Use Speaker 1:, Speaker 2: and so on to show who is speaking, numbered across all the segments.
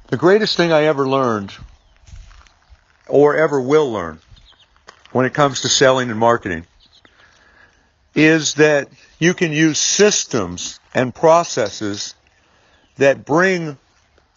Speaker 1: The greatest thing I ever learned, or ever will learn, when it comes to selling and marketing, is that you can use systems and processes that bring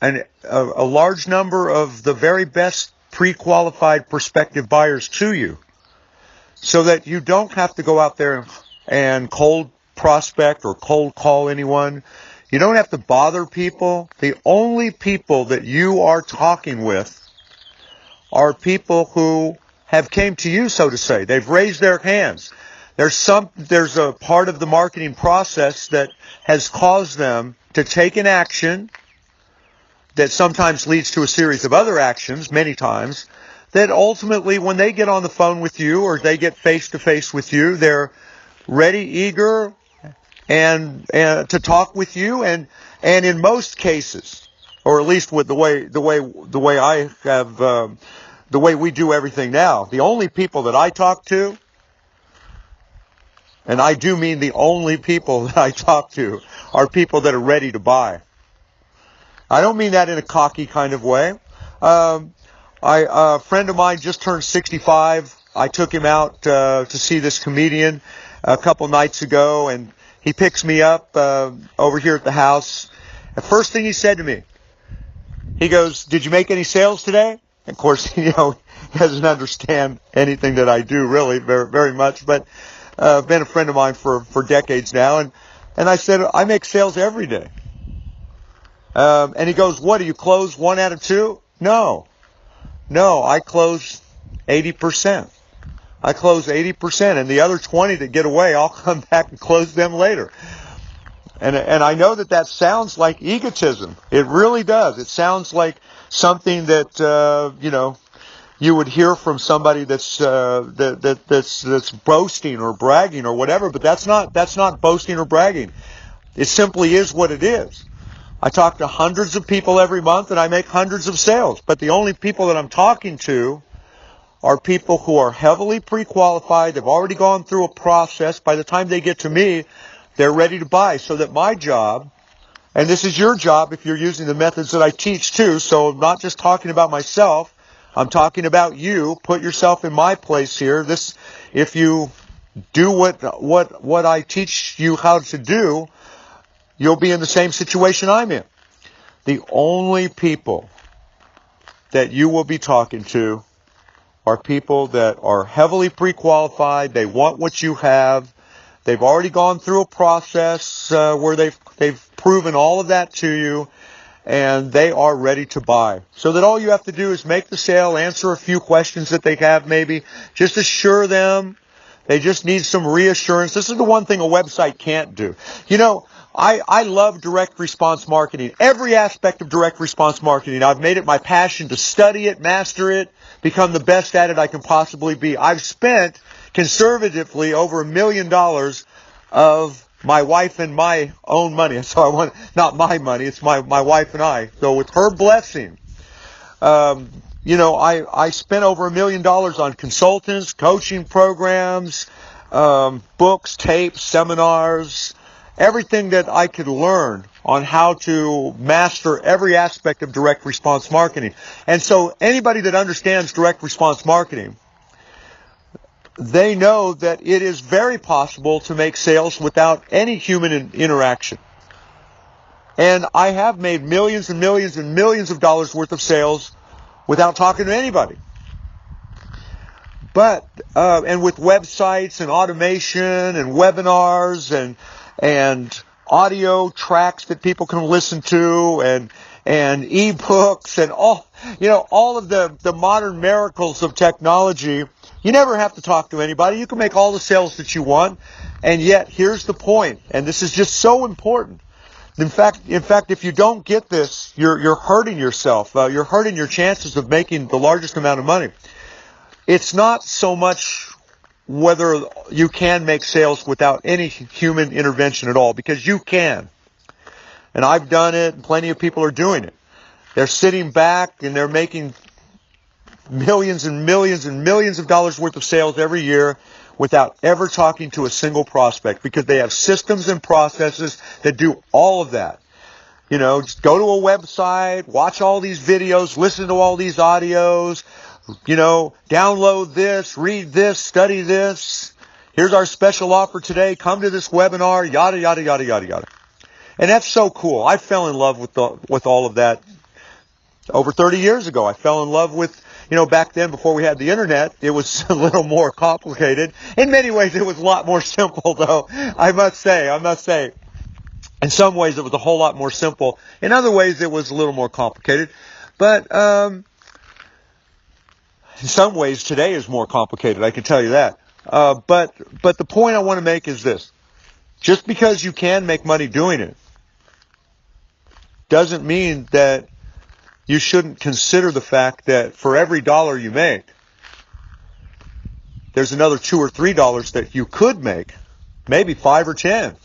Speaker 1: a large number of the very best pre-qualified prospective buyers to you, so that you don't have to go out there and cold prospect or cold call anyone. You don't have to bother people. The only people that you are talking with are people who have came to you, so to say. They've raised their hands. There's a part of the marketing process that has caused them to take an action that sometimes leads to a series of other actions, many times, that ultimately when they get on the phone with you or they get face to face with you, they're ready, eager, and to talk with you, and in most cases, or at least with the way I have the way we do everything now, the only people that I talk to, and I do mean the only people that I talk to, are people that are ready to buy. I don't mean that in a cocky kind of way. A friend of mine just turned 65. I took him out to see this comedian a couple nights ago, and he picks me up over here at the house. The first thing he said to me, he goes, "Did you make any sales today?" Of course, he doesn't understand anything that I do really very, very much, but been a friend of mine for decades now, and I said, "I make sales every day." And he goes, "What, do you close 1 out of 2? No, I close 80%. I close 80%, and the other 20 that get away, I'll come back and close them later." And I know that sounds like egotism. It really does. It sounds like something that you would hear from somebody that's boasting or bragging or whatever. But that's not boasting or bragging. It simply is what it is. I talk to hundreds of people every month, and I make hundreds of sales. But the only people that I'm talking to are people who are heavily pre-qualified. They've already gone through a process. By the time they get to me, they're ready to buy. So that my job, and this is your job if you're using the methods that I teach too, so I'm not just talking about myself, I'm talking about you. Put yourself in my place here. If you do what I teach you how to do, you'll be in the same situation I'm in. The only people that you will be talking to are people that are heavily pre-qualified. They want what you have. They've already gone through a process where they've proven all of that to you, and they are ready to buy. So that all you have to do is make the sale, answer a few questions that they have maybe, just assure them. They just need some reassurance. This is the one thing a website can't do. I love direct response marketing. Every aspect of direct response marketing. I've made it my passion to study it, master it, become the best at it I can possibly be. I've spent conservatively over $1 million of my wife and my own money. So not my money, it's my wife and I. So with her blessing, I spent over $1 million on consultants, coaching programs, books, tapes, seminars, everything that I could learn on how to master every aspect of direct response marketing. And so anybody that understands direct response marketing, they know that it is very possible to make sales without any human interaction. And I have made millions and millions and millions of dollars worth of sales without talking to anybody. But, and with websites and automation and webinars and audio tracks that people can listen to and ebooks and all of the modern miracles of technology, you never have to talk to anybody. You can make all the sales that you want. And yet, here's the point, and this is just so important. In fact, if you don't get this, you're hurting yourself. You're hurting your chances of making the largest amount of money. It's not so much whether you can make sales without any human intervention at all, because you can. And I've done it, and plenty of people are doing it. They're sitting back and they're making millions and millions and millions of dollars worth of sales every year without ever talking to a single prospect, because they have systems and processes that do all of that. Just go to a website, watch all these videos, listen to all these audios, download this, read this, study this. Here's our special offer today. Come to this webinar, yada, yada, yada, yada, yada. And that's so cool. I fell in love with all of that over 30 years ago. I fell in love with, back then before we had the internet, it was a little more complicated. In many ways, it was a lot more simple, though. I must say. In some ways, it was a whole lot more simple. In other ways, it was a little more complicated. But in some ways, today is more complicated. I can tell you that. But the point I want to make is this. Just because you can make money doing it doesn't mean that you shouldn't consider the fact that for every dollar you make, there's another $2 or $3 that you could make, maybe 5 or 10,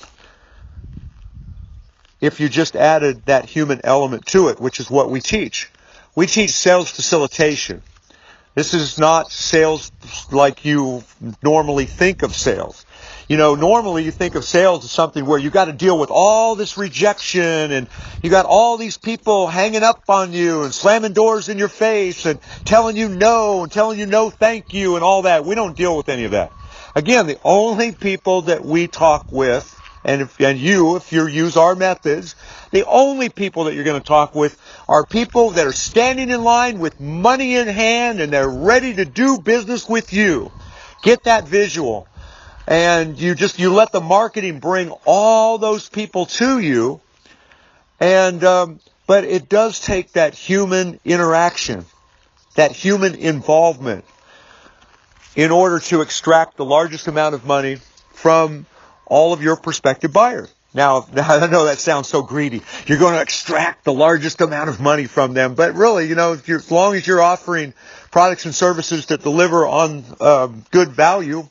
Speaker 1: if you just added that human element to it, which is what we teach. We teach sales facilitation. This is not sales like you normally think of sales. Normally you think of sales as something where you got to deal with all this rejection and you got all these people hanging up on you and slamming doors in your face and telling you no thank you and all that. We don't deal with any of that. Again, the only people that we talk with, if you use our methods, the only people that you're going to talk with are people that are standing in line with money in hand and they're ready to do business with you. Get that visual. And you let the marketing bring all those people to you. But it does take that human interaction, that human involvement in order to extract the largest amount of money from all of your prospective buyers. Now, I know that sounds so greedy. You're going to extract the largest amount of money from them. But really, as long as you're offering products and services that deliver on good value,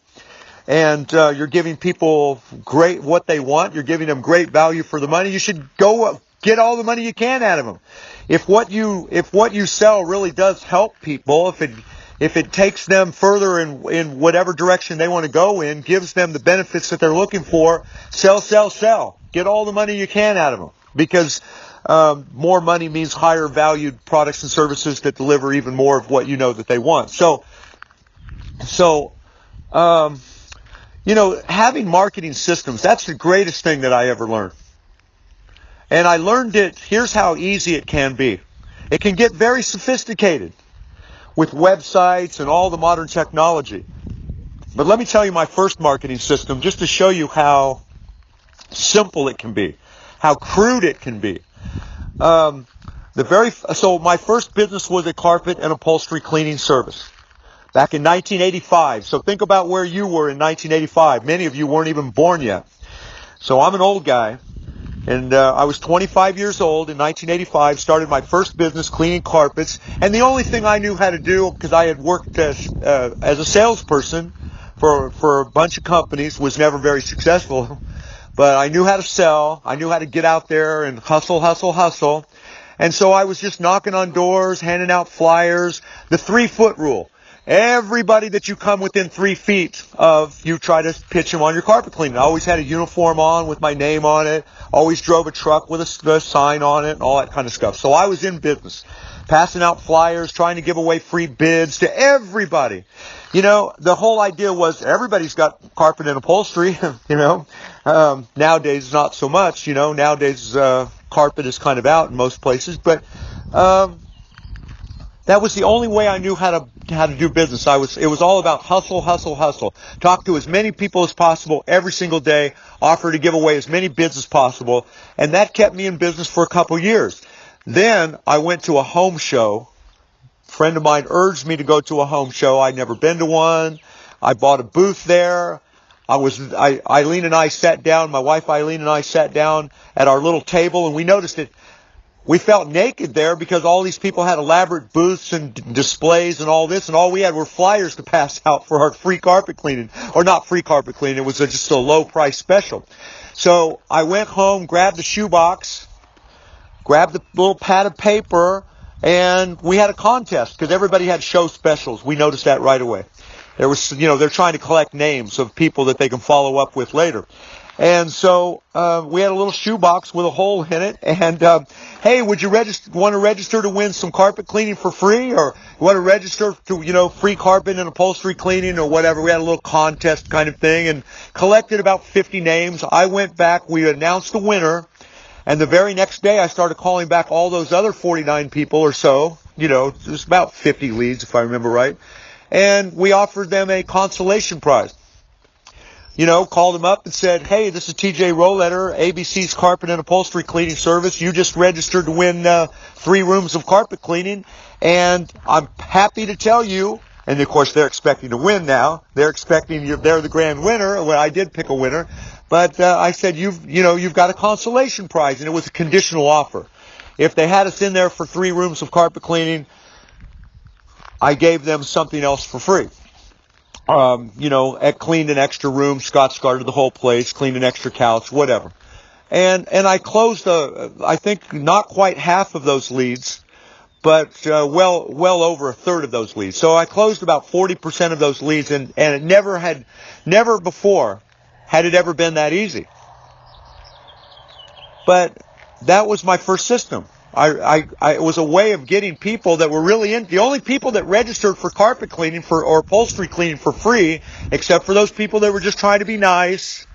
Speaker 1: and you're giving people what they want, you're giving them great value for the money, you should go get all the money you can out of them. If what you sell really does help people, if it takes them further in whatever direction they want to go in, gives them the benefits that they're looking for, sell. Get all the money you can out of them. Because more money means higher valued products and services that deliver even more of what you know that they want. So having marketing systems, that's the greatest thing that I ever learned. And I learned it, here's how easy it can be. It can get very sophisticated with websites and all the modern technology. But let me tell you my first marketing system just to show you how simple it can be, how crude it can be. So my first business was a carpet and upholstery cleaning service back in 1985. So think about where you were in 1985. Many of you weren't even born yet. So I'm an old guy. And I was 25 years old in 1985, started my first business cleaning carpets. And the only thing I knew how to do, because I had worked as a salesperson for a bunch of companies, was never very successful. But I knew how to sell. I knew how to get out there and hustle. And so I was just knocking on doors, handing out flyers, the 3-foot rule. Everybody that you come within 3 feet of, you try to pitch them on your carpet cleaning. I always had a uniform on with my name on it. Always drove a truck with a sign on it and all that kind of stuff. So I was in business, passing out flyers, trying to give away free bids to everybody. The whole idea was everybody's got carpet and upholstery, Nowadays, not so much, Nowadays, carpet is kind of out in most places. But that was the only way I knew how to do business. It was all about hustle. Talk to as many people as possible every single day, offer to give away as many bids as possible, and that kept me in business for a couple years. Then I went to a home show. A friend of mine urged me to go to a home show. I'd never been to one. I bought a booth there. Eileen and I sat down, my wife Eileen and I sat down at our little table, and we noticed that we felt naked there because all these people had elaborate booths and displays and all this, and all we had were flyers to pass out for our free carpet cleaning. Or not free carpet cleaning, it was just a low price special. So I went home, grabbed the shoebox, grabbed the little pad of paper, and we had a contest because everybody had show specials. We noticed that right away. There was, they're trying to collect names of people that they can follow up with later. And so we had a little shoebox with a hole in it. And, hey, would you want to register to win some carpet cleaning for free? Or you want to register to, free carpet and upholstery cleaning or whatever? We had a little contest kind of thing and collected about 50 names. I went back. We announced the winner. And the very next day, I started calling back all those other 49 people or so. It was about 50 leads, if I remember right. And we offered them a consolation prize. Called them up and said, hey, this is TJ Rohleder, ABC's Carpet and Upholstery Cleaning Service. You just registered to win 3 rooms of carpet cleaning. And I'm happy to tell you, and of course they're expecting to win now. They're expecting they're the grand winner. Well, I did pick a winner. But I said, you've got a consolation prize. And it was a conditional offer. If they had us in there for 3 rooms of carpet cleaning, I gave them something else for free. Cleaned an extra room, Scott scoured the whole place, cleaned an extra couch, whatever. And I closed, I think not quite half of those leads, but well over a third of those leads. So I closed about 40% of those leads, and it never before had it ever been that easy. But that was my first system. It was a way of getting people that were really the only people that registered for carpet cleaning or upholstery cleaning for free, except for those people that were just trying to be nice,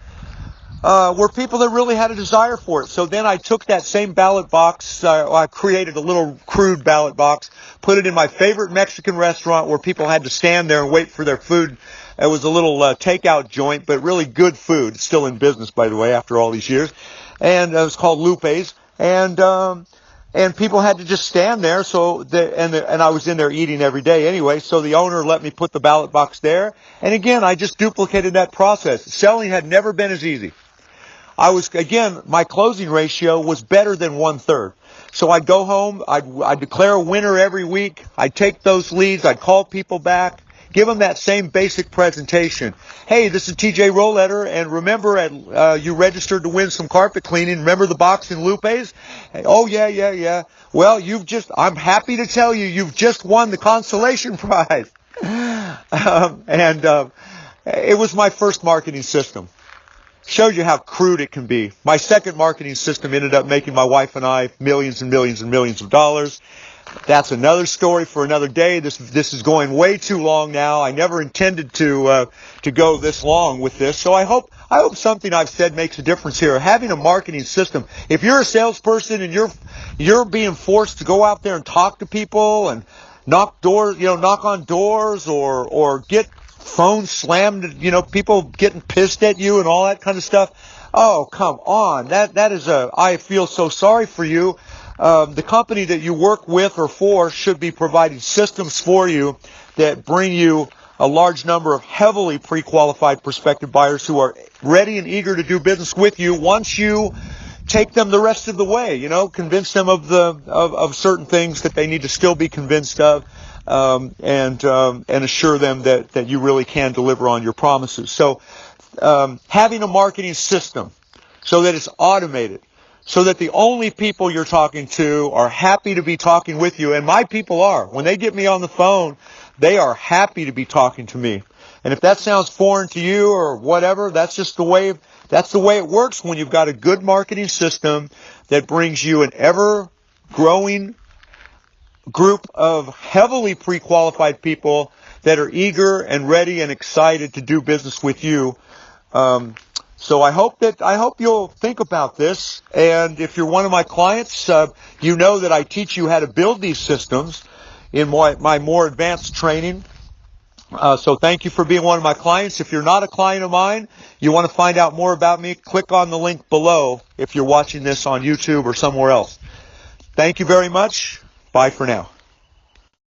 Speaker 1: were people that really had a desire for it. So then I took that same ballot box, I created a little crude ballot box, put it in my favorite Mexican restaurant where people had to stand there and wait for their food. It was a little takeout joint, but really good food. It's still in business, by the way, after all these years. And it was called Lupe's. And people had to just stand there. And I was in there eating every day anyway. So the owner let me put the ballot box there. And again, I just duplicated that process. Selling had never been as easy. My closing ratio was better than 1/3. So I'd go home. I'd declare a winner every week. I'd take those leads. I'd call people back. Give them that same basic presentation. Hey, this is TJ Rohleder, and remember, you registered to win some carpet cleaning. Remember the box in Lupe's? Oh, yeah. Well, I'm happy to tell you, you've just won the consolation prize. It was my first marketing system. Shows you how crude it can be. My second marketing system ended up making my wife and I millions and millions and millions of dollars. That's another story for another day. This is going way too long now. I never intended to go this long with this. So I hope something I've said makes a difference here. Having a marketing system. If you're a salesperson and you're being forced to go out there and talk to people and knock on doors or get phones slammed, people getting pissed at you and all that kind of stuff. Oh, come on. I feel so sorry for you. The company that you work with or for should be providing systems for you that bring you a large number of heavily pre-qualified prospective buyers who are ready and eager to do business with you once you take them the rest of the way, convince them of certain things that they need to still be convinced of, and assure them that you really can deliver on your promises. So, having a marketing system so that it's automated, so that the only people you're talking to are happy to be talking with you. And my people are. When they get me on the phone, they are happy to be talking to me. And if that sounds foreign to you or whatever, that's the way it works when you've got a good marketing system that brings you an ever-growing group of heavily pre-qualified people that are eager and ready and excited to do business with you. So I hope you'll think about this. And if you're one of my clients, you know that I teach you how to build these systems in my more advanced training. So thank you for being one of my clients. If you're not a client of mine, you want to find out more about me, click on the link below if you're watching this on YouTube or somewhere else. Thank you very much. Bye for now.